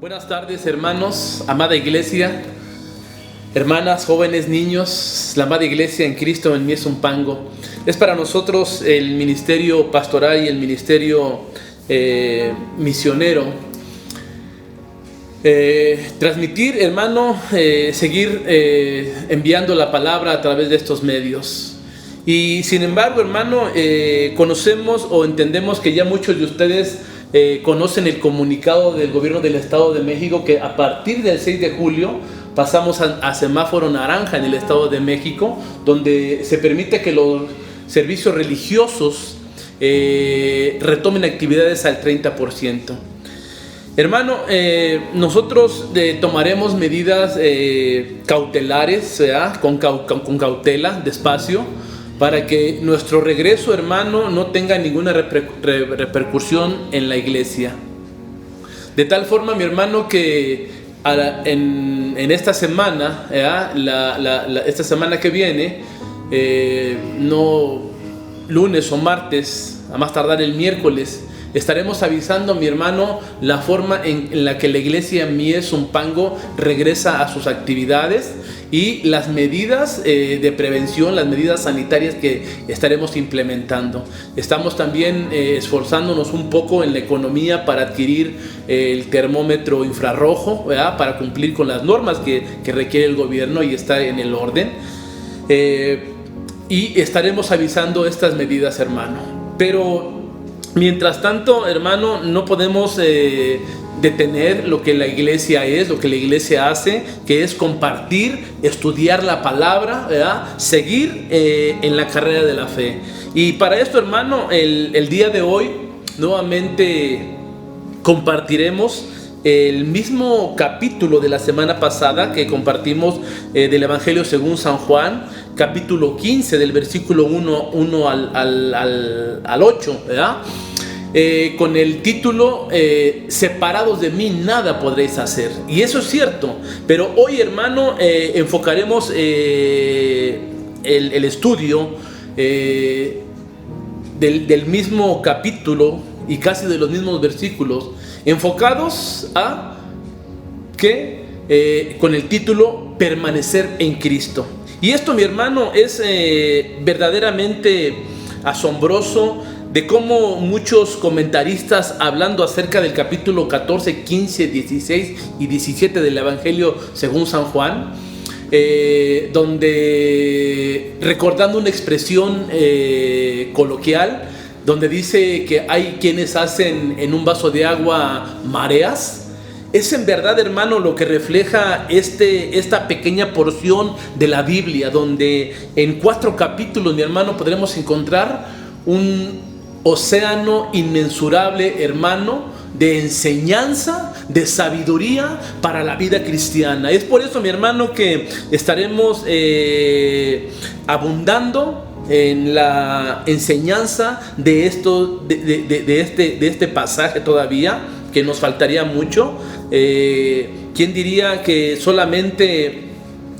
Buenas tardes, hermanos, amada iglesia, hermanas, jóvenes, niños. La amada iglesia en Cristo en mí es un pango. Es para nosotros el ministerio pastoral y el ministerio misionero. Transmitir, hermano, seguir enviando la palabra a través de estos medios. Y sin embargo, hermano, conocemos o entendemos que ya muchos de ustedes conocen el comunicado del gobierno del Estado de México, que a partir del 6 de julio pasamos a semáforo naranja en el Estado de México, donde se permite que los servicios religiosos retomen actividades al 30%. Hermano, nosotros tomaremos medidas cautelares, ¿verdad? Con cautela, despacio, para que nuestro regreso, hermano, no tenga ninguna repercusión en la iglesia. De tal forma, mi hermano, que en esta semana, esta semana que viene, no lunes o martes, a más tardar el miércoles, estaremos avisando, mi hermano, la forma en la que la iglesia Mies Zumpango regresa a sus actividades y las medidas de prevención, las medidas sanitarias que estaremos implementando. Estamos también esforzándonos un poco en la economía para adquirir el termómetro infrarrojo, ¿verdad? Para cumplir con las normas que requiere el gobierno y está en el orden. Y estaremos avisando estas medidas, hermano. Pero mientras tanto, hermano, no podemos detener lo que la iglesia es, lo que la iglesia hace, que es compartir, estudiar la palabra, ¿verdad? Seguir en la carrera de la fe. Y para esto, hermano, el día de hoy nuevamente compartiremos el mismo capítulo de la semana pasada que compartimos del Evangelio según San Juan, capítulo 15, del versículo 1 al 8, ¿verdad? Con el título separados de mí nada podréis hacer. Y eso es cierto, pero hoy, hermano, enfocaremos el estudio del mismo capítulo y casi de los mismos versículos, enfocados a con el título permanecer en Cristo. Y esto, mi hermano, es verdaderamente asombroso, de cómo muchos comentaristas, hablando acerca del capítulo 14, 15, 16 y 17 del Evangelio según San Juan, donde, recordando una expresión coloquial, donde dice que hay quienes hacen en un vaso de agua mareas, es en verdad, hermano, lo que refleja esta pequeña porción de la Biblia, donde en 4 capítulos, mi hermano, podremos encontrar un océano inmensurable, hermano, de enseñanza, de sabiduría para la vida cristiana. Es por eso, mi hermano, que estaremos abundando en la enseñanza de este pasaje todavía, que nos faltaría mucho. ¿Quién diría que solamente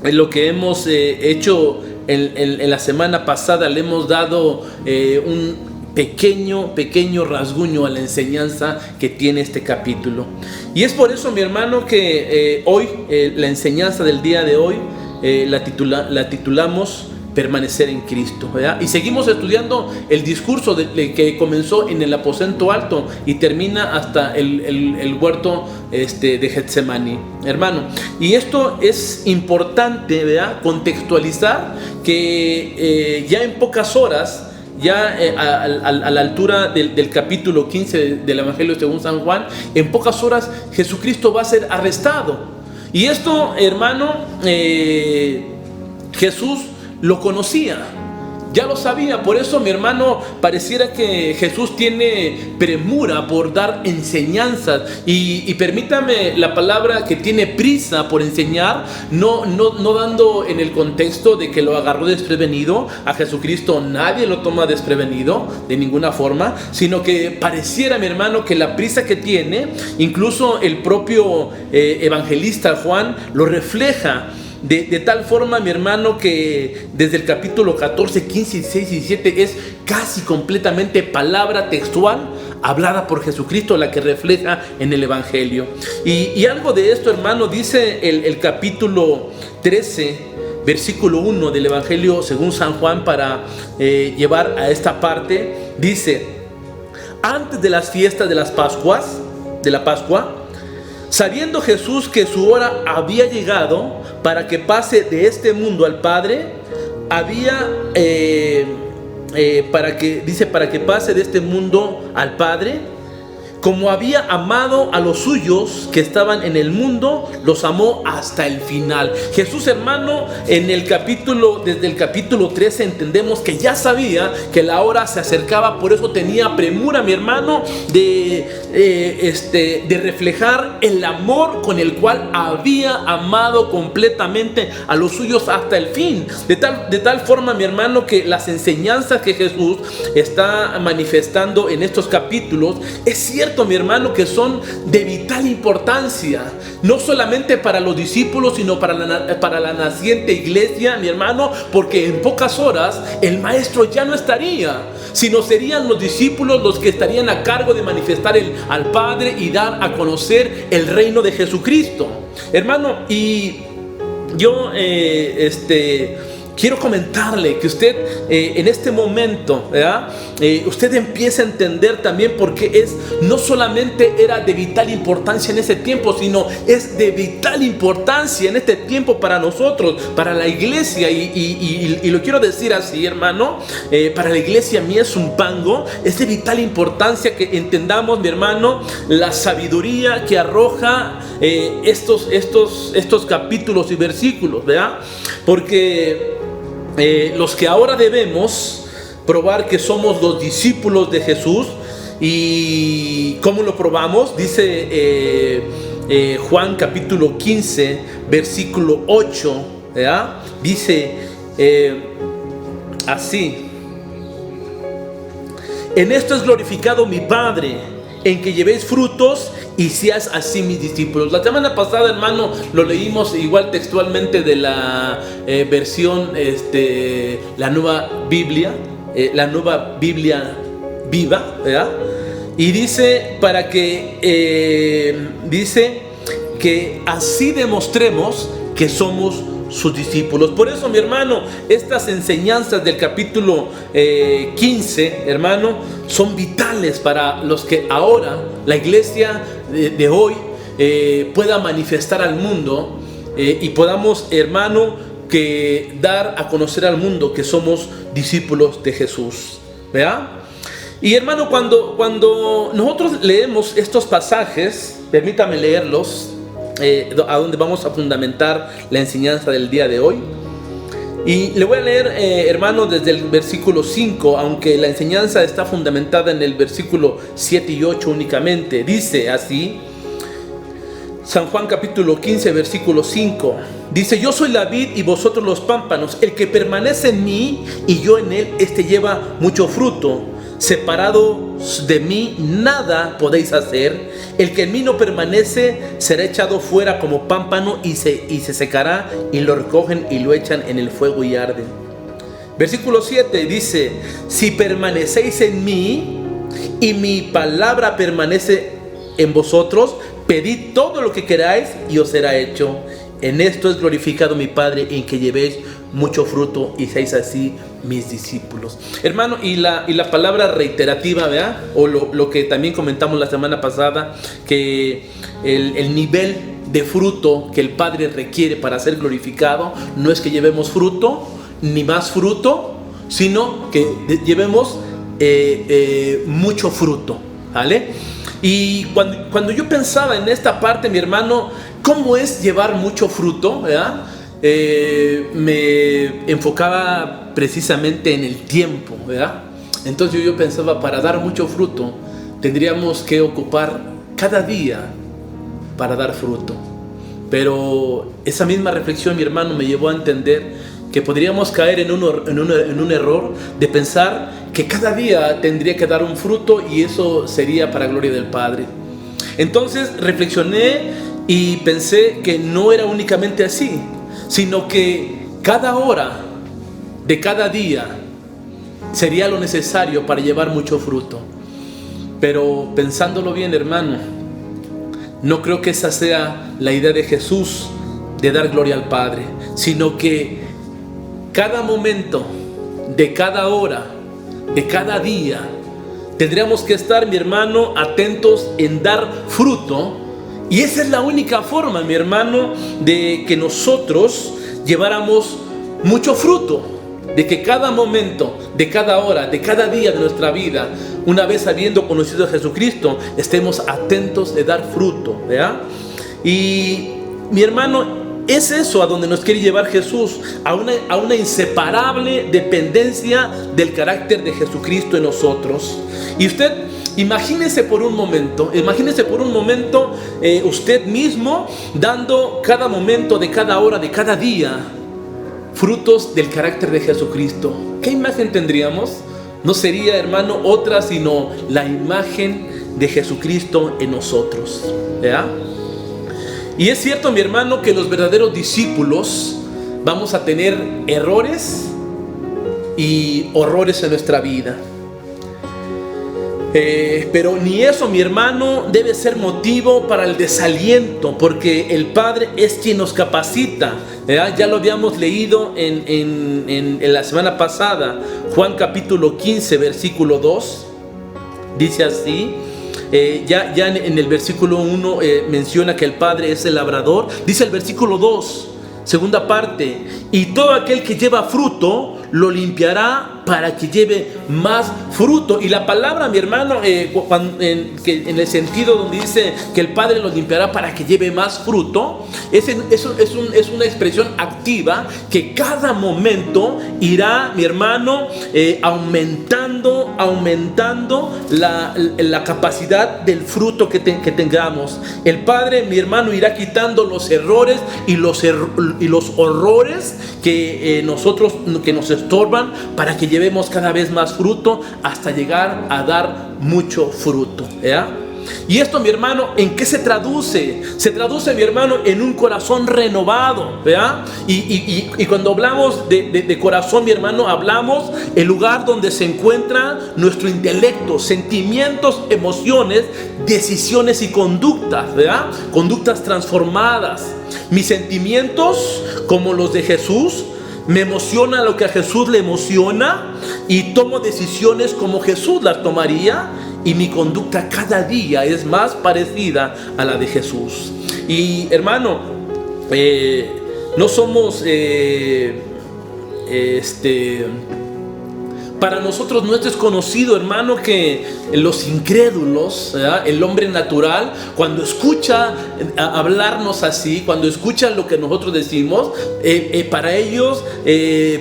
lo que hemos hecho en la semana pasada le hemos dado un pequeño rasguño a la enseñanza que tiene este capítulo? Y es por eso, mi hermano, que hoy la enseñanza del día de hoy la titulamos permanecer en Cristo, ¿verdad? Y seguimos estudiando el discurso que comenzó en el aposento alto y termina hasta el huerto de Getsemaní, hermano. Y esto es importante, ¿verdad? Contextualizar que ya en pocas horas, ya a la altura del capítulo 15 del Evangelio según San Juan, en pocas horas Jesucristo va a ser arrestado. Y esto, hermano, Jesús lo conocía, ya lo sabía. Por eso, mi hermano, pareciera que Jesús tiene premura por dar enseñanzas, y permítame la palabra, que tiene prisa por enseñar, no dando en el contexto de que lo agarró desprevenido. A Jesucristo nadie lo toma desprevenido de ninguna forma, sino que pareciera, mi hermano, que la prisa que tiene, incluso el propio evangelista Juan lo refleja. De tal forma, mi hermano, que desde el capítulo 14, 15, 16 y 17 es casi completamente palabra textual hablada por Jesucristo, la que refleja en el Evangelio. Y algo de esto, hermano, dice el capítulo 13, versículo 1 del Evangelio según San Juan, para llevar a esta parte. Dice: antes de las fiestas de la Pascua, sabiendo Jesús que su hora había llegado para que pase de este mundo al Padre, para que pase de este mundo al Padre, como había amado a los suyos que estaban en el mundo, los amó hasta el final. Jesús, hermano, desde el capítulo 13 entendemos que ya sabía que la hora se acercaba, por eso tenía premura, mi hermano, de reflejar el amor con el cual había amado completamente a los suyos hasta el fin. De tal forma, mi hermano, que las enseñanzas que Jesús está manifestando en estos capítulos, es cierto, mi hermano, que son de vital importancia, no solamente para los discípulos, sino para la naciente iglesia, mi hermano, porque en pocas horas el maestro ya no estaría, sino serían los discípulos los que estarían a cargo de manifestar al Padre y dar a conocer el reino de Jesucristo, hermano. Y yo quiero comentarle que usted en este momento, ¿verdad? Usted empieza a entender también por qué no solamente era de vital importancia en ese tiempo, sino es de vital importancia en este tiempo para nosotros, para la iglesia. Y lo quiero decir así, hermano, para la iglesia mía es un pango. Es de vital importancia que entendamos, mi hermano, la sabiduría que arroja estos capítulos y versículos, ¿verdad? Porque los que ahora debemos probar que somos los discípulos de Jesús. ¿Y cómo lo probamos? Dice Juan capítulo 15 versículo 8, ¿verdad? Dice así: en esto es glorificado mi Padre, en que llevéis frutos y seas así mis discípulos. La semana pasada, hermano, lo leímos igual textualmente de la versión, la nueva Biblia viva, ¿verdad? Y dice dice que así demostremos que somos sus discípulos. Por eso, mi hermano, estas enseñanzas del capítulo 15, hermano, son vitales para los que ahora la iglesia de hoy pueda manifestar al mundo y podamos, hermano, que dar a conocer al mundo que somos discípulos de Jesús, ¿verdad? Y hermano, cuando nosotros leemos estos pasajes, permítame leerlos, a donde vamos a fundamentar la enseñanza del día de hoy. Y le voy a leer, hermano, desde el versículo 5, aunque la enseñanza está fundamentada en el versículo 7 y 8 únicamente. Dice así, San Juan capítulo 15, versículo 5. Dice: yo soy la vid y vosotros los pámpanos. El que permanece en mí y yo en él, este lleva mucho fruto. Separados de mí nada podéis hacer. El que en mí no permanece será echado fuera como pámpano y se secará, y lo recogen y lo echan en el fuego y arden. Versículo 7 dice: si permanecéis en mí y mi palabra permanece en vosotros, pedid todo lo que queráis y os será hecho. En esto es glorificado mi Padre, en que llevéis mucho fruto y seáis así mis discípulos. Hermano, y la palabra reiterativa, ¿verdad? O lo que también comentamos la semana pasada, que el nivel de fruto que el Padre requiere para ser glorificado no es que llevemos fruto, ni más fruto, sino que llevemos mucho fruto, ¿vale? Y cuando yo pensaba en esta parte, mi hermano, ¿cómo es llevar mucho fruto, ¿verdad? Me enfocaba precisamente en el tiempo, ¿verdad? Entonces yo pensaba, para dar mucho fruto tendríamos que ocupar cada día para dar fruto. Pero esa misma reflexión, mi hermano, me llevó a entender que podríamos caer en un error de pensar que cada día tendría que dar un fruto y eso sería para gloria del Padre. Entonces reflexioné y pensé que no era únicamente así, sino que cada hora de cada día sería lo necesario para llevar mucho fruto. Pero pensándolo bien, hermano, no creo que esa sea la idea de Jesús, de dar gloria al Padre, sino que cada momento, de cada hora, de cada día, tendríamos que estar, mi hermano, atentos en dar fruto. Y esa es la única forma, mi hermano, de que nosotros lleváramos mucho fruto, de que cada momento, de cada hora, de cada día de nuestra vida, una vez habiendo conocido a Jesucristo, estemos atentos de dar fruto, ¿verdad? Y mi hermano, es eso a donde nos quiere llevar Jesús, a una inseparable dependencia del carácter de Jesucristo en nosotros. Y usted imagínese por un momento usted mismo dando cada momento, de cada hora, de cada día, frutos del carácter de Jesucristo. ¿Qué imagen tendríamos? No sería, hermano, otra sino la imagen de Jesucristo en nosotros, ¿verdad? Y es cierto, mi hermano, que los verdaderos discípulos vamos a tener errores y horrores en nuestra vida. Pero ni eso, mi hermano, debe ser motivo para el desaliento, porque el Padre es quien nos capacita, ¿verdad? Ya lo habíamos leído en la semana pasada, Juan capítulo 15, versículo 2, dice así. Ya en el versículo 1 menciona que el Padre es el labrador. Dice el versículo 2, segunda parte: y todo aquel que lleva fruto lo limpiará para que lleve más fruto. Y la palabra, mi hermano, en el sentido donde dice que el Padre lo limpiará para que lleve más fruto, es una expresión activa que cada momento irá, mi hermano, aumentando la capacidad del fruto que tengamos. El Padre, mi hermano, irá quitando los errores y los horrores que nos estorban, para que llevemos cada vez más fruto hasta llegar a dar mucho fruto, ¿ya? Y esto, mi hermano, ¿en qué se traduce? Se traduce, mi hermano, en un corazón renovado, ¿verdad? Y cuando hablamos de corazón, mi hermano, hablamos el lugar donde se encuentra nuestro intelecto, sentimientos, emociones, decisiones y conductas, ¿verdad? Conductas transformadas. Mis sentimientos, como los de Jesús, me emociona lo que a Jesús le emociona, y tomo decisiones como Jesús las tomaría, y mi conducta cada día es más parecida a la de Jesús. Y hermano, no somos para nosotros no es desconocido, hermano, que los incrédulos, ¿verdad? El hombre natural, cuando escucha hablarnos así, cuando escucha lo que nosotros decimos, para ellos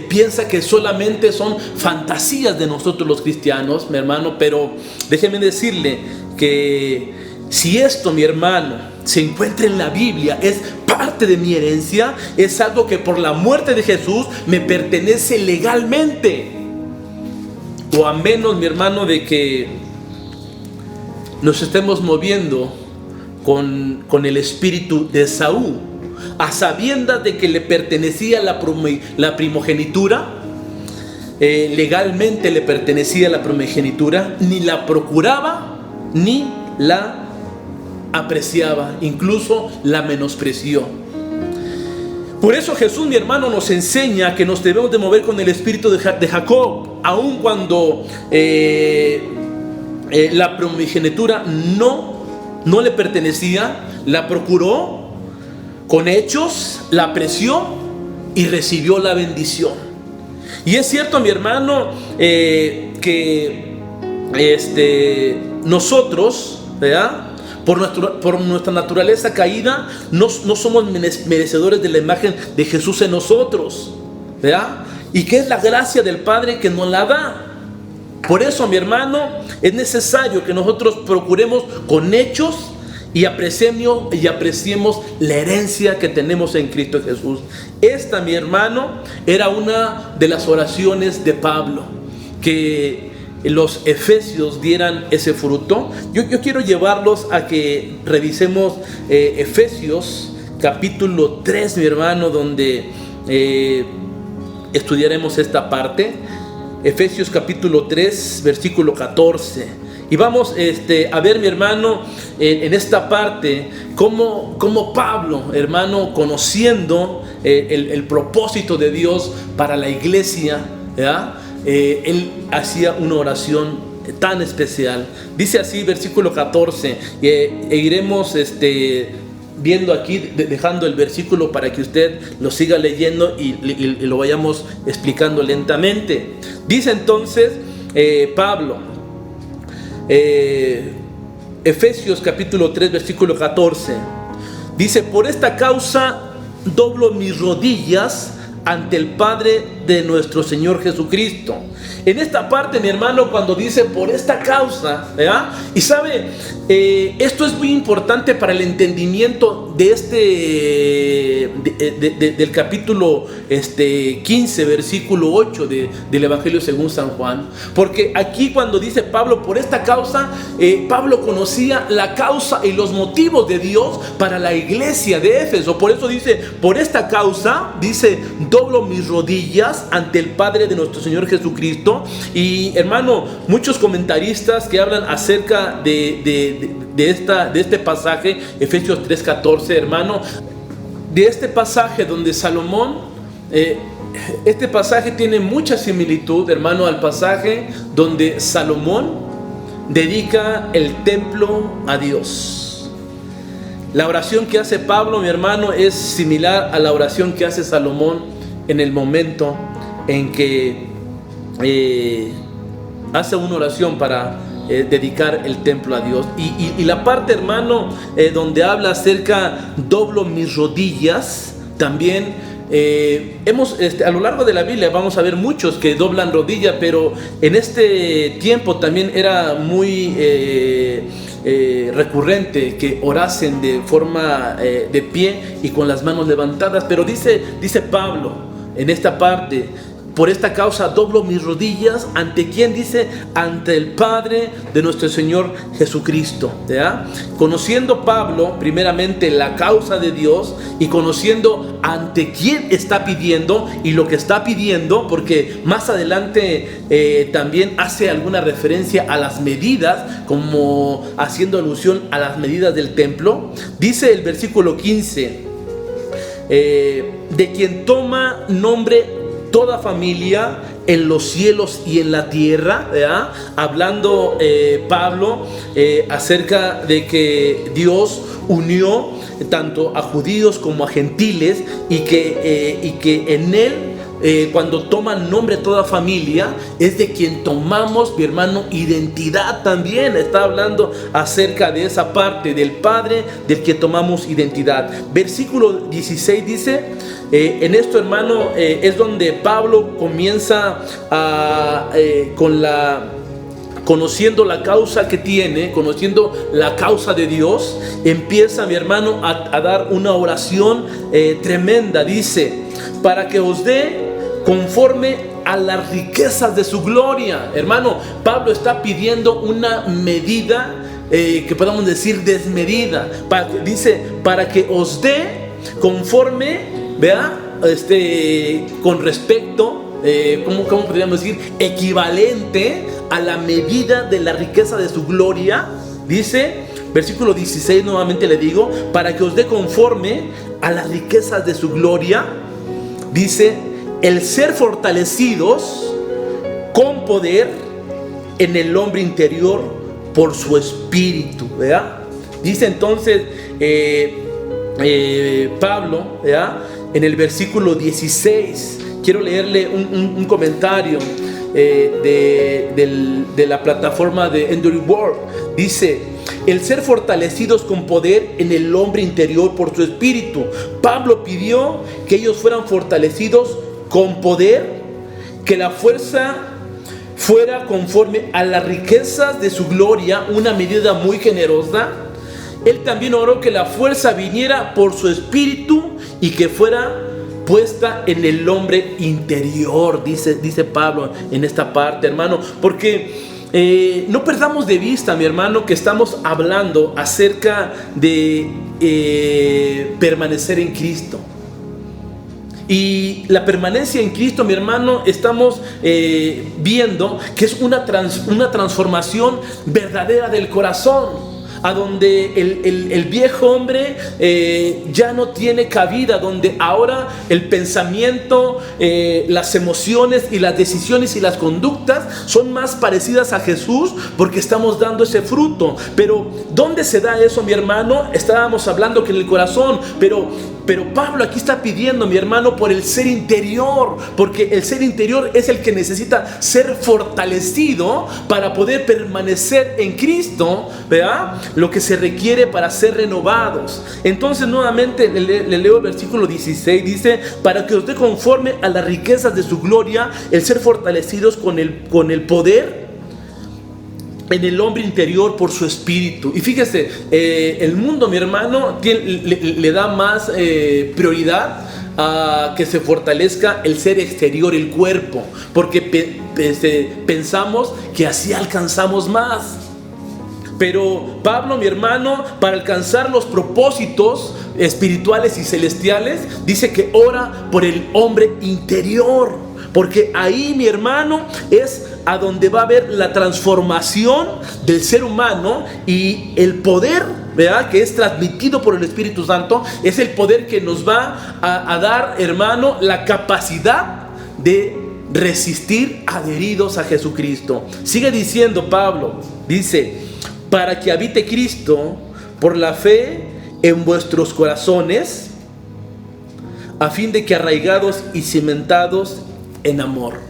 piensa que solamente son fantasías de nosotros los cristianos, mi hermano. Pero déjeme decirle que si esto, mi hermano, se encuentra en la Biblia, es parte de mi herencia, es algo que por la muerte de Jesús me pertenece legalmente. O a menos, mi hermano, de que nos estemos moviendo con el espíritu de Esaú, a sabiendas de que le pertenecía la primogenitura, legalmente le pertenecía la primogenitura, ni la procuraba ni la apreciaba, incluso la menospreció. Por eso Jesús, mi hermano, nos enseña que nos debemos de mover con el espíritu de Jacob, aun cuando la primogenitura no le pertenecía, la procuró con hechos, la apreció y recibió la bendición. Y es cierto, mi hermano, que nosotros, ¿verdad?, por nuestra naturaleza caída, no somos merecedores de la imagen de Jesús en nosotros, ¿verdad? Y que es la gracia del Padre que nos la da. Por eso, mi hermano, es necesario que nosotros procuremos con hechos y apreciemos la herencia que tenemos en Cristo Jesús. Esta, mi hermano, era una de las oraciones de Pablo, que los efesios dieran ese fruto. Yo quiero llevarlos a que revisemos Efesios capítulo 3, mi hermano, donde estudiaremos esta parte. Efesios capítulo 3, versículo 14. Y vamos a ver, mi hermano, en esta parte, cómo Pablo, hermano, conociendo el propósito de Dios para la iglesia, ¿verdad? Él hacía una oración tan especial. Dice así, versículo 14, e iremos viendo aquí, dejando el versículo para que usted lo siga leyendo y lo vayamos explicando lentamente. Dice entonces Pablo, Efesios capítulo 3 versículo 14, dice: por esta causa doblo mis rodillas ante el Padre de nuestro Señor Jesucristo. En esta parte, mi hermano, cuando dice por esta causa, ¿verdad? Y sabe, esto es muy importante para el entendimiento de del capítulo 15, versículo 8 del Evangelio según San Juan. Porque aquí cuando dice Pablo por esta causa, Pablo conocía la causa y los motivos de Dios para la iglesia de Éfeso. Por eso dice, por esta causa, dice, doblo mis rodillas ante el Padre de nuestro Señor Jesucristo. Y hermano, muchos comentaristas que hablan acerca de este pasaje, Efesios 3:14, hermano, de este pasaje donde Salomón, este pasaje tiene mucha similitud, hermano, al pasaje donde Salomón dedica el templo a Dios. La oración que hace Pablo, mi hermano, es similar a la oración que hace Salomón en el momento en que hace una oración para dedicar el templo a Dios. Y la parte, hermano, donde habla acerca doblo mis rodillas, también a lo largo de la Biblia vamos a ver muchos que doblan rodillas, pero en este tiempo también era muy recurrente que orasen de forma de pie y con las manos levantadas. Pero dice Pablo en esta parte: por esta causa doblo mis rodillas. ¿Ante quién? Dice, ante el Padre de nuestro Señor Jesucristo, ¿ya? Conociendo Pablo primeramente la causa de Dios y conociendo ante quién está pidiendo y lo que está pidiendo, porque más adelante también hace alguna referencia a las medidas, como haciendo alusión a las medidas del templo. Dice el versículo 15, de quien toma nombre toda familia en los cielos y en la tierra, ¿verdad? Hablando Pablo acerca de que Dios unió tanto a judíos como a gentiles y que en él, cuando toman nombre toda familia, es de quien tomamos, mi hermano, identidad también. Está hablando acerca de esa parte del Padre del que tomamos identidad. Versículo 16 dice, en esto, hermano, es donde Pablo comienza conociendo la causa que tiene, conociendo la causa de Dios, empieza, mi hermano, a dar una oración tremenda. Dice, para que os dé conforme a las riquezas de su gloria. Hermano, Pablo está pidiendo una medida que podamos decir desmedida. Dice, para que os dé conforme, vea, con respecto, ¿cómo podríamos decir? Equivalente a la medida de la riqueza de su gloria. Dice, versículo 16, nuevamente le digo, para que os dé conforme a las riquezas de su gloria. Dice, el ser fortalecidos con poder en el hombre interior por su espíritu, ¿verdad? Dice entonces Pablo, ¿verdad? En el versículo 16, quiero leerle un comentario de la plataforma de Enduring World. Dice, el ser fortalecidos con poder en el hombre interior por su espíritu. Pablo pidió que ellos fueran fortalecidos con poder, que la fuerza fuera conforme a las riquezas de su gloria, una medida muy generosa. Él también oró que la fuerza viniera por su espíritu y que fuera puesta en el hombre interior, dice Pablo en esta parte, hermano, porque no perdamos de vista, mi hermano, que estamos hablando acerca de permanecer en Cristo. Y la permanencia en Cristo, mi hermano, estamos viendo que es una transformación verdadera del corazón, a donde el viejo hombre ya no tiene cabida, donde ahora el pensamiento, las emociones y las decisiones y las conductas son más parecidas a Jesús, porque estamos dando ese fruto. Pero ¿dónde se da eso, mi hermano? Estábamos hablando que en el corazón, pero Pablo aquí está pidiendo, mi hermano, por el ser interior, porque el ser interior es el que necesita ser fortalecido para poder permanecer en Cristo, ¿verdad? Lo que se requiere para ser renovados. Entonces nuevamente le leo el versículo 16, dice: para que os dé conforme a las riquezas de su gloria el ser fortalecidos con el poder en el hombre interior por su espíritu. Y fíjese, el mundo, mi hermano, le da más prioridad a que se fortalezca el ser exterior, el cuerpo, porque pensamos que así alcanzamos más. Pero Pablo, mi hermano, para alcanzar los propósitos espirituales y celestiales, dice que ora por el hombre interior, porque ahí, mi hermano, es a donde va a haber la transformación del ser humano, y el poder, ¿verdad?, que es transmitido por el Espíritu Santo, es el poder que nos va a dar, hermano, la capacidad de resistir adheridos a Jesucristo. Sigue diciendo Pablo, dice: para que habite Cristo por la fe en vuestros corazones, a fin de que arraigados y cimentados en amor.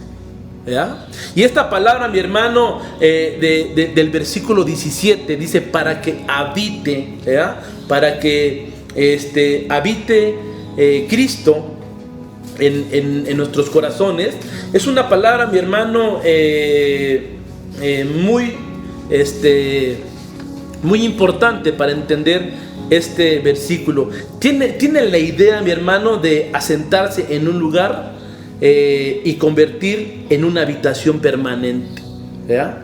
¿Ya? Y esta palabra, mi hermano, del versículo 17 dice: para que habite, ¿ya?, para que habite Cristo en nuestros corazones. Es una palabra, mi hermano, muy importante para entender este versículo. Tiene la idea, mi hermano, de asentarse en un lugar y convertir en una habitación permanente, ¿verdad?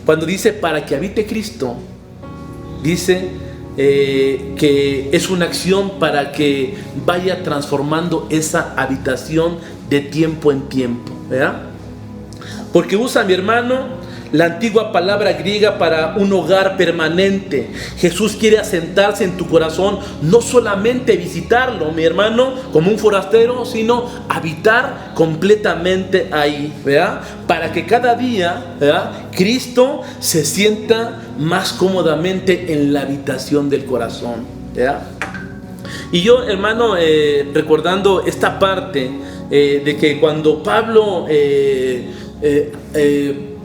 Cuando dice para que habite Cristo, dice que es una acción para que vaya transformando esa habitación de tiempo en tiempo, ¿verdad? Porque usa, mi hermano, la antigua palabra griega para un hogar permanente. Jesús quiere asentarse en tu corazón, no solamente visitarlo, mi hermano, como un forastero, sino habitar completamente ahí, ¿verdad? Para que cada día, ¿verdad?, Cristo se sienta más cómodamente en la habitación del corazón, ¿verdad? Y yo, hermano, recordando esta parte de que cuando Pablo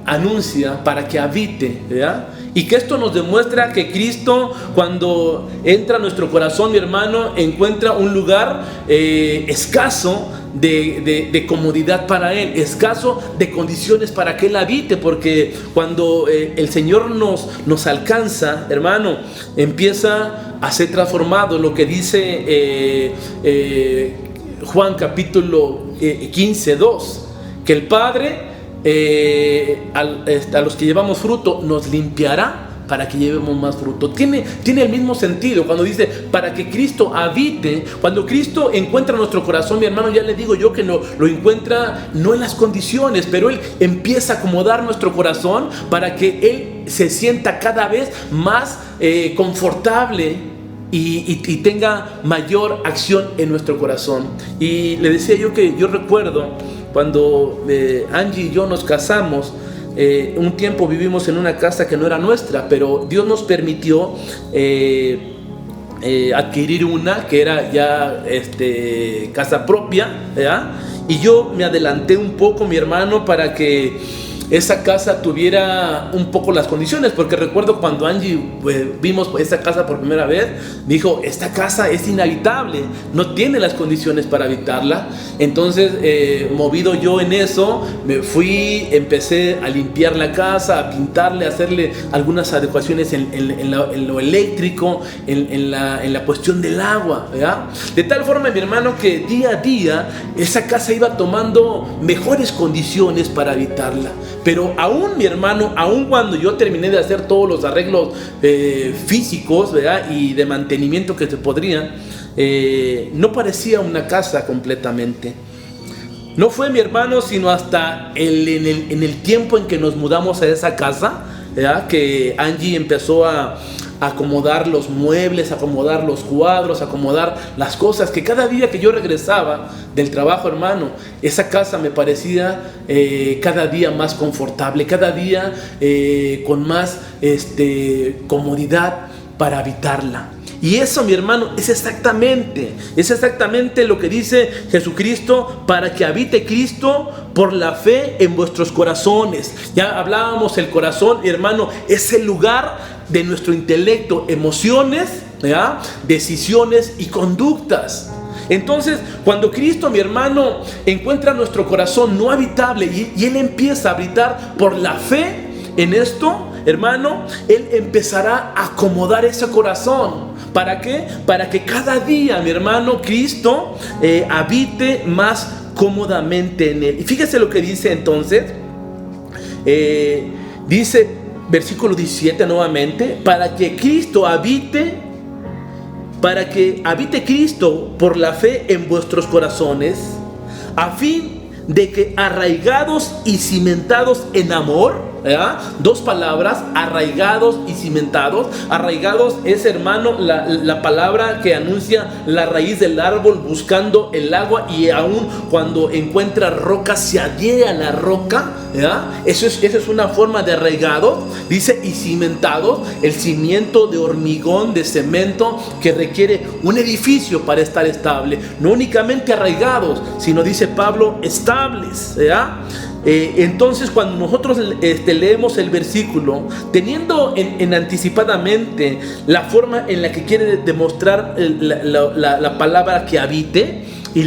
anuncia para que habite, ¿verdad?, y que esto nos demuestra que Cristo, cuando entra a nuestro corazón, mi hermano, encuentra un lugar escaso de comodidad para Él, escaso de condiciones para que Él habite, porque cuando el Señor nos alcanza, hermano, empieza a ser transformado. Lo que dice Juan capítulo 15:2, que el Padre a los que llevamos fruto nos limpiará para que llevemos más fruto. Tiene el mismo sentido cuando dice para que Cristo habite. Cuando Cristo encuentra nuestro corazón, mi hermano, ya le digo yo que lo encuentra no en las condiciones, pero Él empieza a acomodar nuestro corazón para que Él se sienta cada vez más confortable y tenga mayor acción en nuestro corazón. Y le decía yo que yo recuerdo cuando Angie y yo nos casamos, un tiempo vivimos en una casa que no era nuestra, pero Dios nos permitió adquirir una que era ya casa propia, ¿verdad? Y yo me adelanté un poco, mi hermano, para que esa casa tuviera un poco las condiciones, porque recuerdo cuando Angie vimos esa casa por primera vez, me dijo: esta casa es inhabitable, no tiene las condiciones para habitarla. Entonces, movido yo en eso, me fui, empecé a limpiar la casa, a pintarle, a hacerle algunas adecuaciones en lo eléctrico, en la cuestión del agua, ¿verdad? De tal forma, mi hermano, que día a día esa casa iba tomando mejores condiciones para habitarla. Pero aún, mi hermano, aún cuando yo terminé de hacer todos los arreglos físicos, ¿verdad?, y de mantenimiento que se podrían, no parecía una casa completamente. No fue, mi hermano, sino hasta en el tiempo en que nos mudamos a esa casa, ¿verdad?, que Angie empezó a acomodar los muebles, acomodar los cuadros, acomodar las cosas, que cada día que yo regresaba del trabajo, hermano, esa casa me parecía cada día más confortable, cada día con más comodidad para habitarla. Y eso, mi hermano, es exactamente lo que dice Jesucristo: para que habite Cristo por la fe en vuestros corazones. Ya hablábamos, el corazón, mi hermano, es el lugar de nuestro intelecto, emociones, ¿verdad?, decisiones y conductas. Entonces, cuando Cristo, mi hermano, encuentra nuestro corazón no habitable y Él empieza a habitar por la fe en esto, hermano, Él empezará a acomodar ese corazón. ¿Para qué? Para que cada día, mi hermano, Cristo habite más cómodamente en Él. Y fíjese lo que dice entonces. Dice, versículo 17 nuevamente: para que habite Cristo por la fe en vuestros corazones, a fin de que, arraigados y cimentados en amor, ¿verdad?, dos palabras, arraigados y cimentados. Arraigados es, hermano, la palabra que anuncia la raíz del árbol buscando el agua, y aún cuando encuentra roca se adhiere a la roca, ¿verdad? Esa es una forma de arraigado. Dice, y cimentados, el cimiento de hormigón, de cemento, que requiere un edificio para estar estable. No únicamente arraigados, sino, dice Pablo, estables, ¿verdad? Entonces, cuando nosotros leemos el versículo, teniendo en anticipadamente la forma en la que quiere demostrar la palabra que habite, y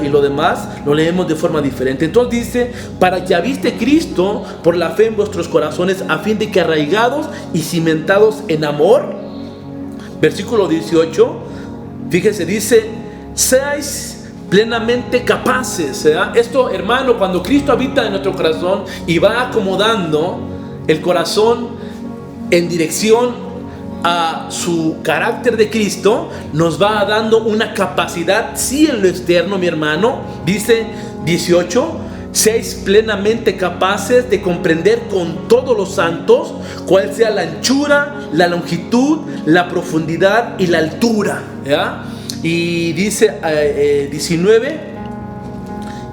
lo demás lo leemos de forma diferente. Entonces dice: para que habite Cristo por la fe en vuestros corazones, a fin de que, arraigados y cimentados en amor. Versículo 18, fíjese, dice: seáis plenamente capaces, ¿verdad? Esto, hermano, cuando Cristo habita en nuestro corazón y va acomodando el corazón en dirección a su carácter de Cristo, nos va dando una capacidad, sí, en lo externo, mi hermano. Dice 18: seáis plenamente capaces de comprender con todos los santos cuál sea la anchura, la longitud, la profundidad y la altura, ¿verdad? Y dice 19: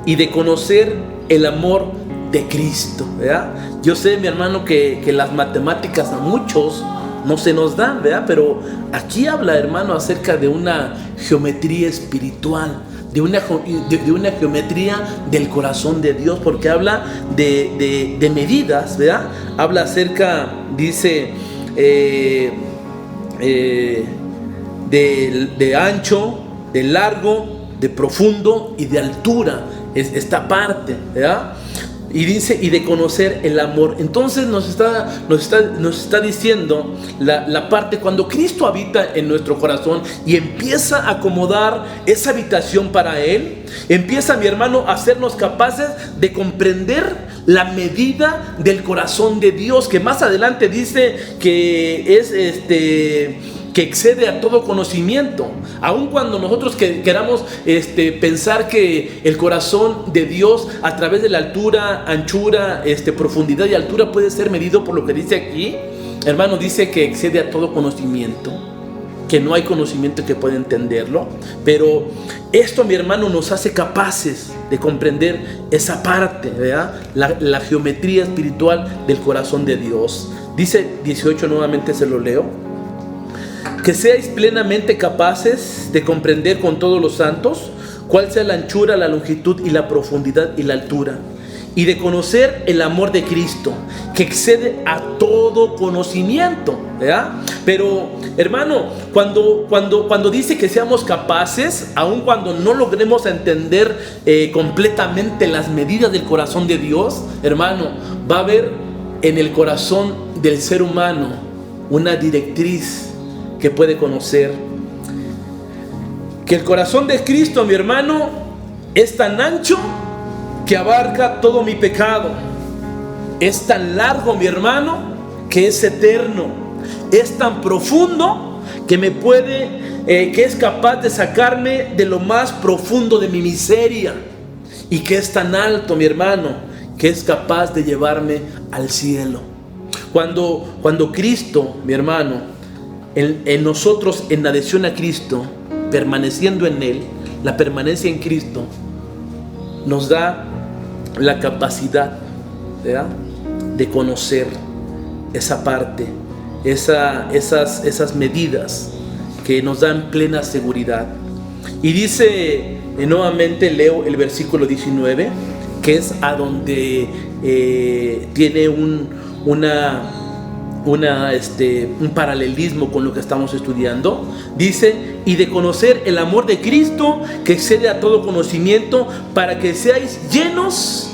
y de conocer el amor de Cristo, ¿verdad? Yo sé, mi hermano, que las matemáticas a muchos no se nos dan, ¿verdad? Pero aquí habla, hermano, acerca de una geometría espiritual, de una geometría del corazón de Dios, porque habla de medidas, ¿verdad? Habla acerca, dice, de ancho, de largo, de profundo y de altura, es esta parte, ¿verdad? Y dice, y de conocer el amor. Entonces nos está diciendo la parte cuando Cristo habita en nuestro corazón y empieza a acomodar esa habitación para Él, empieza, mi hermano, a hacernos capaces de comprender la medida del corazón de Dios, que más adelante dice que es que excede a todo conocimiento. Aun cuando nosotros queramos pensar que el corazón de Dios, a través de la altura, anchura, profundidad y altura, puede ser medido por lo que dice aquí, hermano, dice que excede a todo conocimiento, que no hay conocimiento que pueda entenderlo. Pero esto, mi hermano, nos hace capaces de comprender esa parte, ¿verdad? La geometría espiritual del corazón de Dios. Dice 18, nuevamente se lo leo: que seáis plenamente capaces de comprender con todos los santos cuál sea la anchura, la longitud y la profundidad y la altura, y de conocer el amor de Cristo, que excede a todo conocimiento, ¿verdad? Pero, hermano, cuando dice que seamos capaces, aun cuando no logremos entender completamente las medidas del corazón de Dios, hermano, va a haber en el corazón del ser humano una directriz que puede conocer. Que el corazón de Cristo, mi hermano, es tan ancho que abarca todo mi pecado. Es tan largo, mi hermano, que es eterno. Es tan profundo que me puede que es capaz de sacarme de lo más profundo de mi miseria, y que es tan alto, mi hermano, que es capaz de llevarme al cielo. Cuando Cristo, mi hermano, en nosotros, en adhesión a Cristo, permaneciendo en Él, la permanencia en Cristo nos da la capacidad, ¿verdad?, de conocer esa parte, esas medidas que nos dan plena seguridad. Y dice, nuevamente leo el versículo 19, que es a donde tiene un paralelismo con lo que estamos estudiando. Dice: y de conocer el amor de Cristo, que excede a todo conocimiento, para que seáis llenos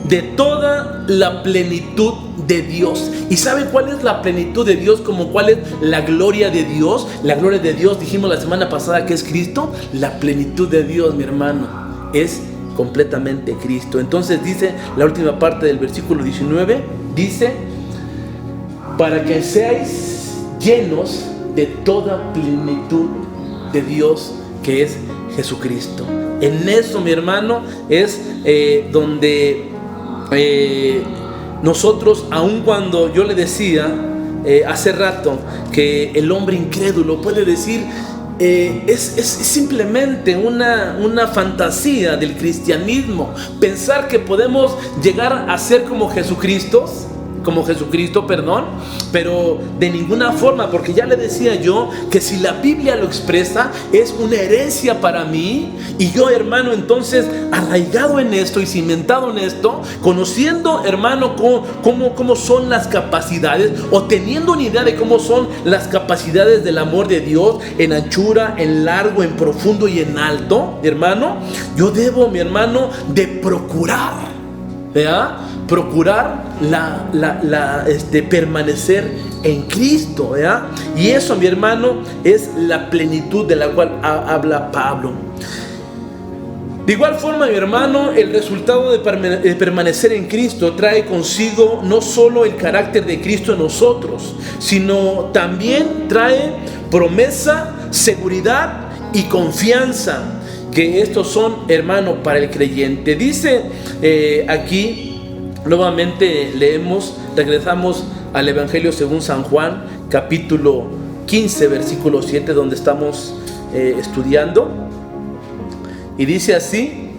de toda la plenitud de Dios. ¿Y sabe cuál es la plenitud de Dios? Como cuál es la gloria de Dios. La gloria de Dios, dijimos la semana pasada, que es Cristo. La plenitud de Dios, mi hermano, es completamente Cristo. Entonces dice la última parte del versículo 19, dice: para que seáis llenos de toda plenitud de Dios, que es Jesucristo. En eso, mi hermano, es donde nosotros, aun cuando yo le decía hace rato que el hombre incrédulo puede decir, es simplemente una fantasía del cristianismo, pensar que podemos llegar a ser como Jesucristo, pero de ninguna forma, porque ya le decía yo que si la Biblia lo expresa, es una herencia para mí. Y yo, hermano, entonces, arraigado en esto y cimentado en esto, conociendo, hermano, cómo son las capacidades, o teniendo una idea de cómo son las capacidades del amor de Dios, en anchura, en largo, en profundo y en alto, hermano, yo debo, mi hermano, de procurar, ¿verdad?, procurar permanecer en Cristo, ¿verdad? Y eso, mi hermano, es la plenitud de la cual habla Pablo. De igual forma, mi hermano, el resultado de permanecer en Cristo trae consigo no solo el carácter de Cristo en nosotros, sino también trae promesa, seguridad y confianza, que estos son, hermano, para el creyente. Dice aquí, nuevamente leemos, regresamos al Evangelio según San Juan, capítulo 15, versículo 7, donde estamos estudiando. Y dice así: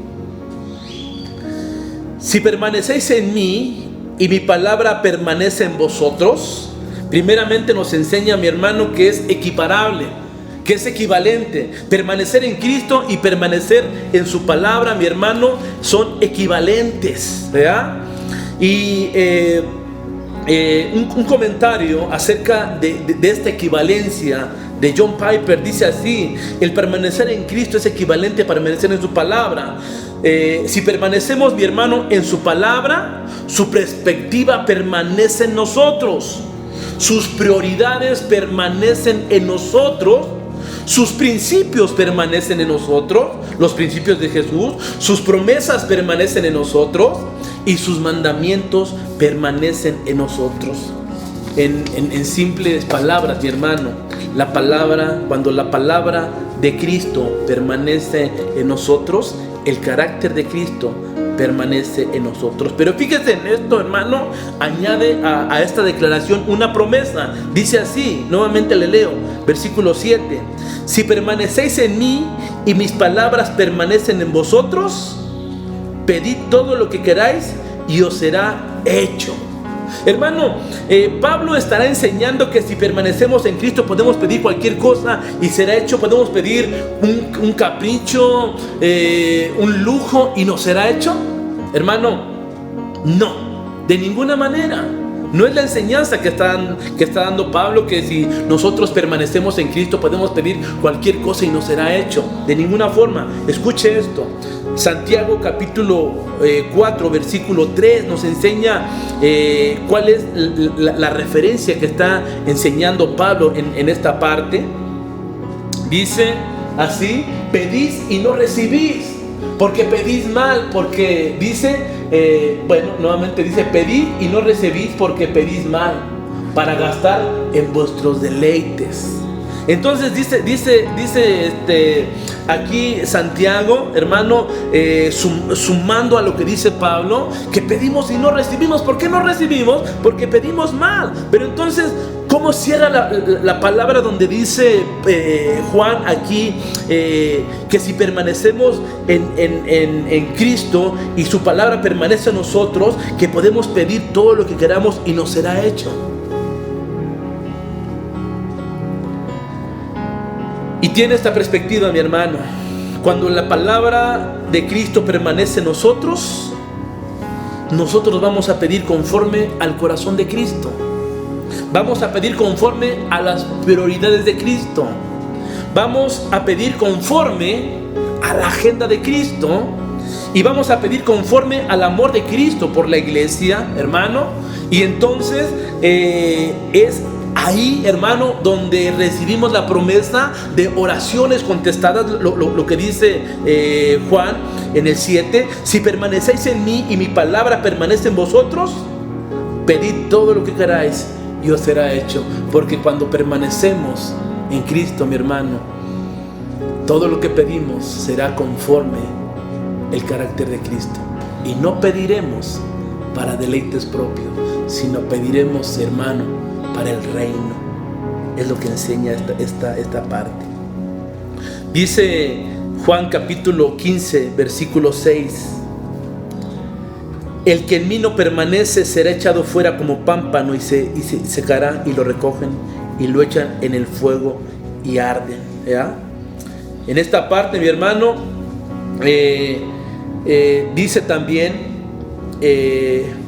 si permanecéis en mí y mi palabra permanece en vosotros. Primeramente nos enseña, mi hermano, que es equiparable, que es equivalente. Permanecer en Cristo y permanecer en su palabra, mi hermano, son equivalentes, ¿verdad? Y un comentario acerca de esta equivalencia de John Piper dice así: el permanecer en Cristo es equivalente a permanecer en su palabra. Si permanecemos, mi hermano, en su palabra, su perspectiva permanece en nosotros, sus prioridades permanecen en nosotros, sus principios permanecen en nosotros, los principios de Jesús, sus promesas permanecen en nosotros y sus mandamientos permanecen en nosotros. En simples palabras, mi hermano, cuando la palabra de Cristo permanece en nosotros, el carácter de Cristo permanece en nosotros. Pero fíjese en esto, hermano, añade a esta declaración una promesa. Dice así, nuevamente le leo, versículo 7: si permanecéis en mí y mis palabras permanecen en vosotros, pedid todo lo que queráis y os será hecho. Hermano, Pablo estará enseñando que si permanecemos en Cristo podemos pedir cualquier cosa y será hecho. Podemos pedir un capricho, un lujo, y nos será hecho. Hermano, no, de ninguna manera. No es la enseñanza que está dando Pablo, que si nosotros permanecemos en Cristo podemos pedir cualquier cosa y nos será hecho. De ninguna forma. Escuche esto. Santiago capítulo 4 versículo 3 nos enseña cuál es la referencia que está enseñando Pablo en esta parte. Dice así: pedís y no recibís, porque pedís mal, porque dice, nuevamente dice: pedid y no recibís porque pedís mal, para gastar en vuestros deleites. Entonces dice aquí Santiago, hermano, sumando a lo que dice Pablo, que pedimos y no recibimos. ¿Por qué no recibimos? Porque pedimos mal. Pero entonces, ¿cómo cierra la palabra donde dice Juan aquí que si permanecemos en Cristo y su palabra permanece en nosotros, que podemos pedir todo lo que queramos y nos será hecho? Y tiene esta perspectiva, mi hermano: cuando la palabra de Cristo permanece en nosotros, nosotros vamos a pedir conforme al corazón de Cristo. Vamos a pedir conforme a las prioridades de Cristo. Vamos a pedir conforme a la agenda de Cristo. Y vamos a pedir conforme al amor de Cristo por la iglesia, hermano. Y entonces es ahí, hermano, donde recibimos la promesa de oraciones contestadas, lo que dice Juan en el 7. Si permanecéis en mí y mi palabra permanece en vosotros, pedid todo lo que queráis y os será hecho. Porque cuando permanecemos en Cristo, mi hermano, todo lo que pedimos será conforme el carácter de Cristo. Y no pediremos para deleites propios, sino pediremos, hermano, para el reino. Es lo que enseña esta parte. Dice Juan capítulo 15, versículo 6: el que en mí no permanece será echado fuera como pámpano y se secará, y lo recogen y lo echan en el fuego y arden. ¿Ya? En esta parte, mi hermano, dice también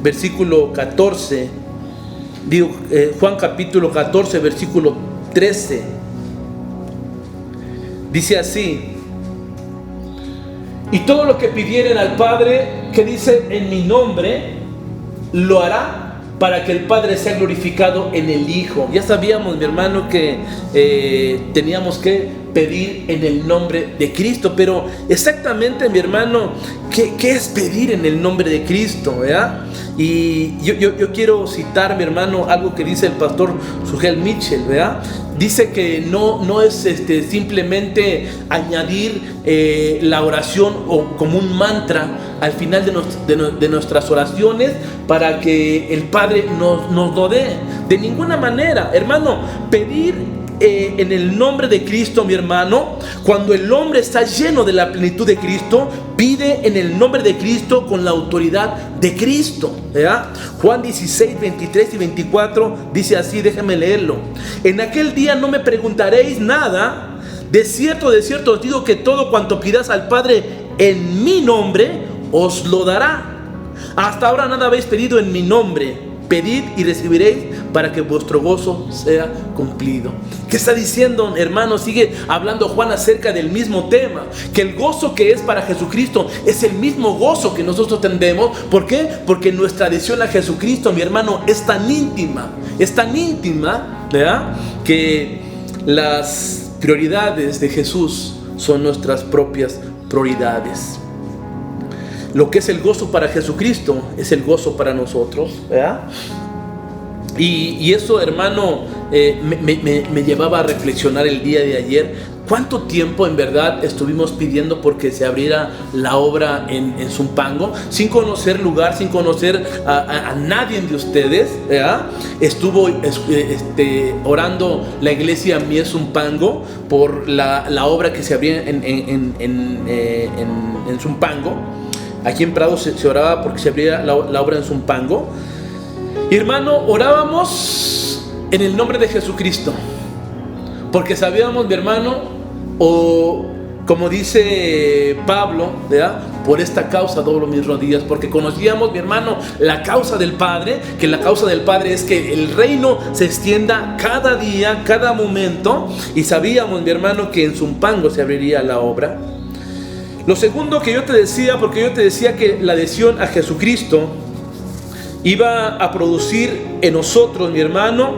versículo 14, Juan capítulo 14, versículo 13, dice así: y todo lo que pidieren al Padre, que dice, en mi nombre, lo hará, para que el Padre sea glorificado en el Hijo. Ya sabíamos, mi hermano, que teníamos que pedir en el nombre de Cristo. Pero exactamente, mi hermano, ¿qué es pedir en el nombre de Cristo? ¿Verdad? Y yo quiero citar, mi hermano, algo que dice el pastor Sugel Mitchell, ¿verdad? Dice que no es simplemente añadir la oración o como un mantra al final de nuestras oraciones para que el Padre nos lo dé. De ninguna manera, hermano. Pedir en el nombre de Cristo, mi hermano, cuando el hombre está lleno de la plenitud de Cristo, pide en el nombre de Cristo con la autoridad de Cristo, ¿verdad? Juan 16, 23 y 24 dice así, déjenme leerlo: en aquel día no me preguntaréis nada, de cierto os digo que todo cuanto pidáis al Padre en mi nombre, os lo dará. Hasta ahora nada habéis pedido en mi nombre. Pedid y recibiréis, para que vuestro gozo sea cumplido. ¿Qué está diciendo, hermano? Sigue hablando Juan acerca del mismo tema, que el gozo que es para Jesucristo es el mismo gozo que nosotros tendremos. ¿Por qué? Porque nuestra adhesión a Jesucristo, mi hermano, es tan íntima, ¿verdad? Que las prioridades de Jesús son nuestras propias prioridades. Lo que es el gozo para Jesucristo es el gozo para nosotros, ¿verdad? Y eso, hermano, me llevaba a reflexionar el día de ayer. ¿Cuánto tiempo en verdad estuvimos pidiendo porque se abriera la obra en Zumpango? Sin conocer lugar, sin conocer a nadie de ustedes, ¿verdad? Estuvo orando la iglesia Mies Zumpango por la obra que se abría en Zumpango. Aquí en Prado se oraba porque se abría la obra en Zumpango. Y hermano, orábamos en el nombre de Jesucristo, porque sabíamos, mi hermano, o como dice Pablo, ¿verdad? Por esta causa doblo mis rodillas, porque conocíamos, mi hermano, la causa del Padre, que la causa del Padre es que el reino se extienda cada día, cada momento, y sabíamos, mi hermano, que en Zumpango se abriría la obra. Lo segundo que yo te decía, porque yo te decía que la adhesión a Jesucristo iba a producir en nosotros, mi hermano,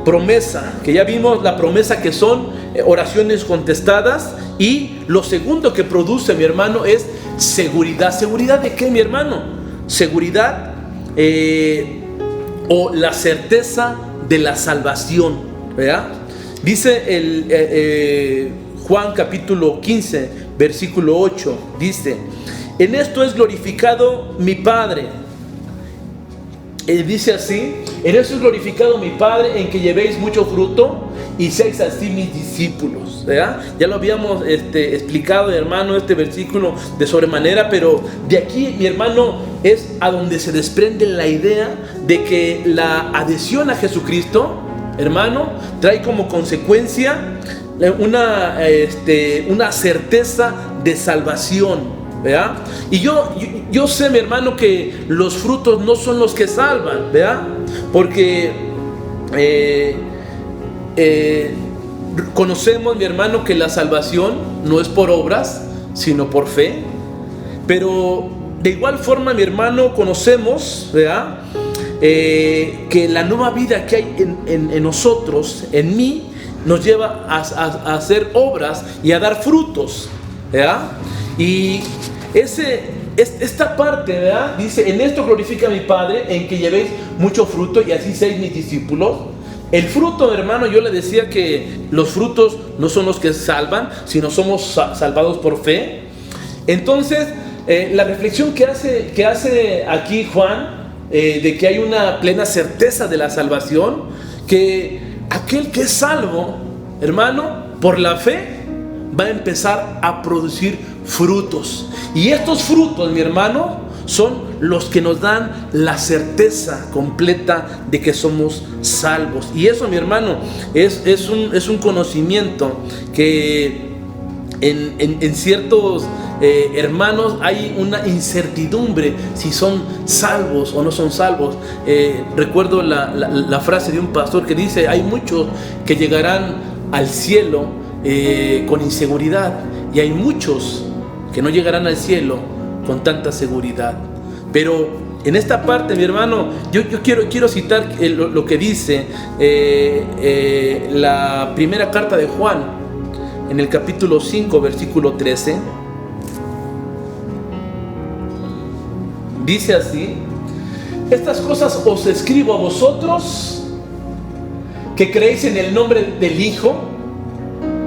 promesa, que ya vimos la promesa que son oraciones contestadas. Y lo segundo que produce, mi hermano, es seguridad. ¿Seguridad de qué, mi hermano? Seguridad o la certeza de la salvación, ¿verdad? Dice Juan capítulo 15, versículo 8, dice: en esto es glorificado mi Padre. Dice así: en esto es glorificado mi Padre, en que llevéis mucho fruto y seáis así mis discípulos, ¿verdad? Ya lo habíamos explicado, hermano, este versículo de sobremanera, pero de aquí, mi hermano, es a donde se desprende la idea de que la adhesión a Jesucristo, hermano, trae como consecuencia una certeza de salvación, ¿verdad? Y yo sé, mi hermano, que los frutos no son los que salvan, ¿verdad? Porque conocemos, mi hermano, que la salvación no es por obras, sino por fe. Pero de igual forma, mi hermano, conocemos, ¿verdad?, que la nueva vida que hay en nosotros, en mí, nos lleva a hacer obras y a dar frutos, ¿verdad? Y esta parte, ¿verdad?, dice: en esto glorifica a mi Padre, en que llevéis mucho fruto y así seáis mis discípulos. El fruto, hermano, yo le decía que los frutos no son los que salvan, sino somos salvados por fe. Entonces, la reflexión que hace aquí Juan, de que hay una plena certeza de la salvación, que aquel que es salvo, hermano, por la fe, va a empezar a producir frutos. Y estos frutos, mi hermano, son los que nos dan la certeza completa de que somos salvos. Y eso, mi hermano, es un conocimiento que en ciertos hermanos hay una incertidumbre si son salvos o no son salvos. Recuerdo la frase de un pastor que dice: hay muchos que llegarán al cielo con inseguridad, y hay muchos que no llegarán al cielo con tanta seguridad. Pero en esta parte, mi hermano, yo quiero citar lo que dice la primera carta de Juan, en el capítulo 5, versículo 13. Dice así: estas cosas os escribo a vosotros que creéis en el nombre del Hijo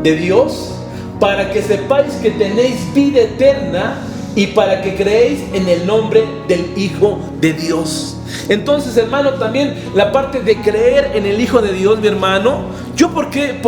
de Dios, para que sepáis que tenéis vida eterna, y para que creéis en el nombre del Hijo de Dios. Entonces, hermano, también la parte de creer en el Hijo de Dios, mi hermano, ¿yo por qué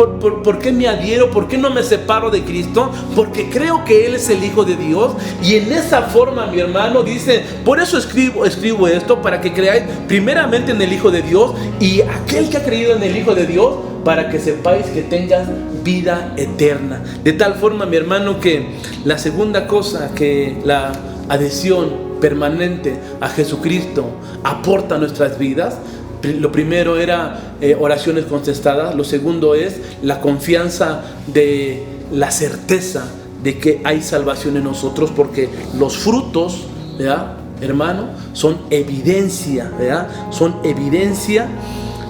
me adhiero? ¿Por qué no me separo de Cristo? Porque creo que Él es el Hijo de Dios. Y en esa forma, mi hermano, dice: por eso escribo esto, para que creáis primeramente en el Hijo de Dios, y aquel que ha creído en el Hijo de Dios, para que sepáis que tengas vida eterna. De tal forma, mi hermano, que la segunda cosa que la adhesión permanente a Jesucristo aporta a nuestras vidas, lo primero era oraciones contestadas. Lo segundo es la confianza de la certeza de que hay salvación en nosotros, porque los frutos, ¿verdad, hermano?, son evidencia, ¿verdad? Son evidencia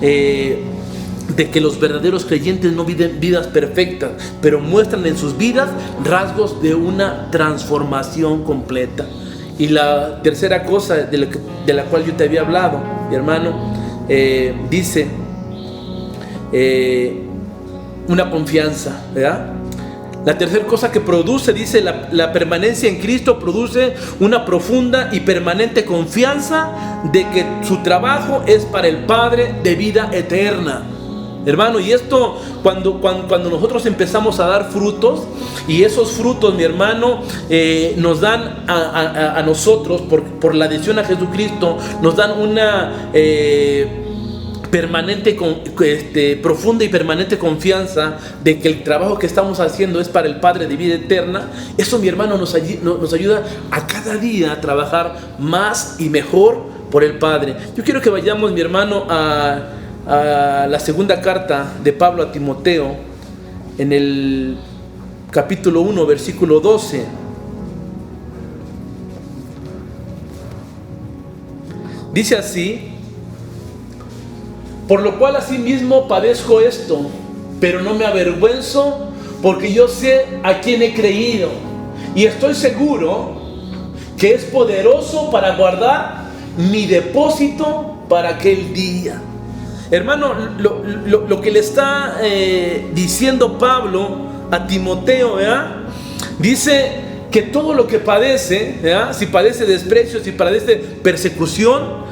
de que los verdaderos creyentes no viven vidas perfectas, pero muestran en sus vidas rasgos de una transformación completa. Y la tercera cosa de la cual yo te había hablado, mi hermano, dice una confianza, ¿verdad? La tercera cosa que produce, dice, la permanencia en Cristo produce una profunda y permanente confianza de que su trabajo es para el Padre de vida eterna. Hermano, y esto cuando nosotros empezamos a dar frutos, y esos frutos, mi hermano, nos dan a nosotros, por la adhesión a Jesucristo, nos dan una profunda y permanente confianza de que el trabajo que estamos haciendo es para el Padre de vida eterna. Eso, mi hermano, nos ayuda a cada día a trabajar más y mejor por el Padre. Yo quiero que vayamos, mi hermano, a la segunda carta de Pablo a Timoteo, en el capítulo 1, versículo 12. Dice así: por lo cual asimismo padezco esto, pero no me avergüenzo, porque yo sé a quién he creído, y estoy seguro que es poderoso para guardar mi depósito para aquel día. hermano, lo que le está diciendo Pablo a Timoteo, ¿verdad? Dice que todo lo que padece, ¿verdad? Si padece desprecio, si padece persecución,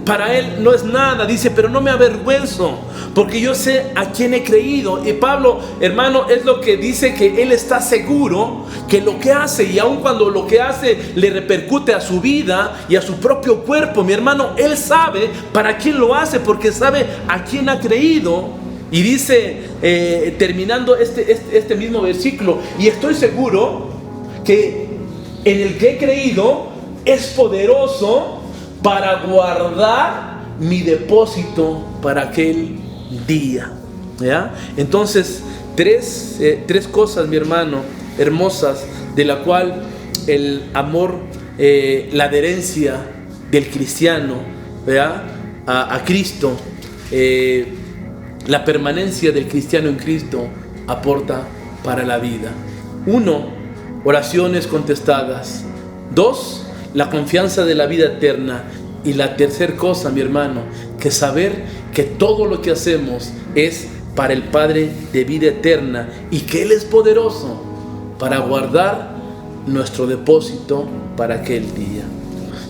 para él no es nada. Dice, pero no me avergüenzo, porque yo sé a quién he creído. Y Pablo, hermano, es lo que dice, que él está seguro que lo que hace, y aun cuando lo que hace le repercute a su vida y a su propio cuerpo, mi hermano, él sabe para quién lo hace, porque sabe a quién ha creído. Y dice, terminando este mismo versículo, y estoy seguro que en el que he creído es poderoso para guardar mi depósito para aquel día, ¿ya? Entonces, tres cosas, mi hermano, hermosas, de la cual el amor, la adherencia del cristiano, ¿ya? a Cristo, la permanencia del cristiano en Cristo aporta para la vida. 1, oraciones contestadas. 2, la confianza de la vida eterna. Y la tercera cosa, mi hermano, que saber que todo lo que hacemos es para el Padre de vida eterna, y que Él es poderoso para guardar nuestro depósito para aquel día.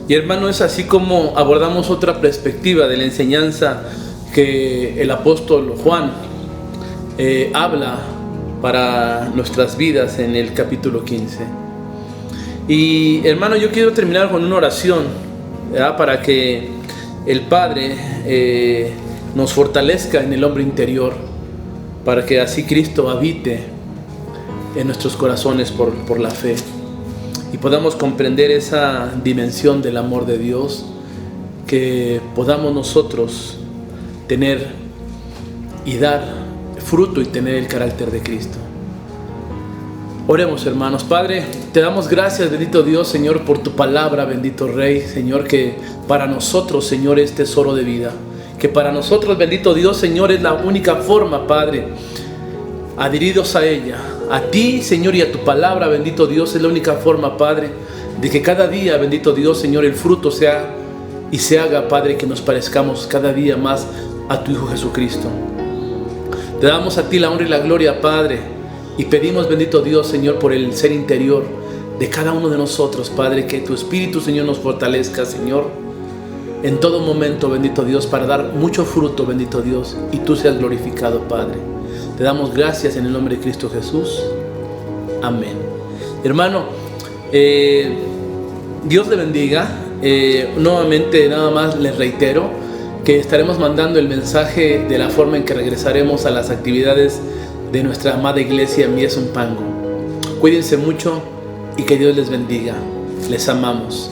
Y hermano, es así como abordamos otra perspectiva de la enseñanza que el apóstol Juan habla para nuestras vidas en el capítulo 15. Y hermano, yo quiero terminar con una oración, ¿verdad? Para que el Padre nos fortalezca en el hombre interior, para que así Cristo habite en nuestros corazones por la fe, y podamos comprender esa dimensión del amor de Dios, que podamos nosotros tener y dar fruto y tener el carácter de Cristo. Oremos, hermanos. Padre, te damos gracias, bendito Dios, Señor, por tu palabra, bendito Rey, Señor, que para nosotros, Señor, es tesoro de vida, que para nosotros, bendito Dios, Señor, es la única forma, Padre, adheridos a ella, a ti, Señor, y a tu palabra, bendito Dios, es la única forma, Padre, de que cada día, bendito Dios, Señor, el fruto sea y se haga, Padre, que nos parezcamos cada día más a tu Hijo Jesucristo. Te damos a ti la honra y la gloria, Padre, y pedimos, bendito Dios, Señor, por el ser interior de cada uno de nosotros, Padre, que tu Espíritu, Señor, nos fortalezca, Señor, en todo momento, bendito Dios, para dar mucho fruto, bendito Dios, y tú seas glorificado, Padre. Te damos gracias en el nombre de Cristo Jesús. Amén. Hermano, Dios le bendiga. Nuevamente, nada más les reitero que estaremos mandando el mensaje de la forma en que regresaremos a las actividades de nuestra amada iglesia Mies Umpango. Cuídense mucho y que Dios les bendiga. Les amamos.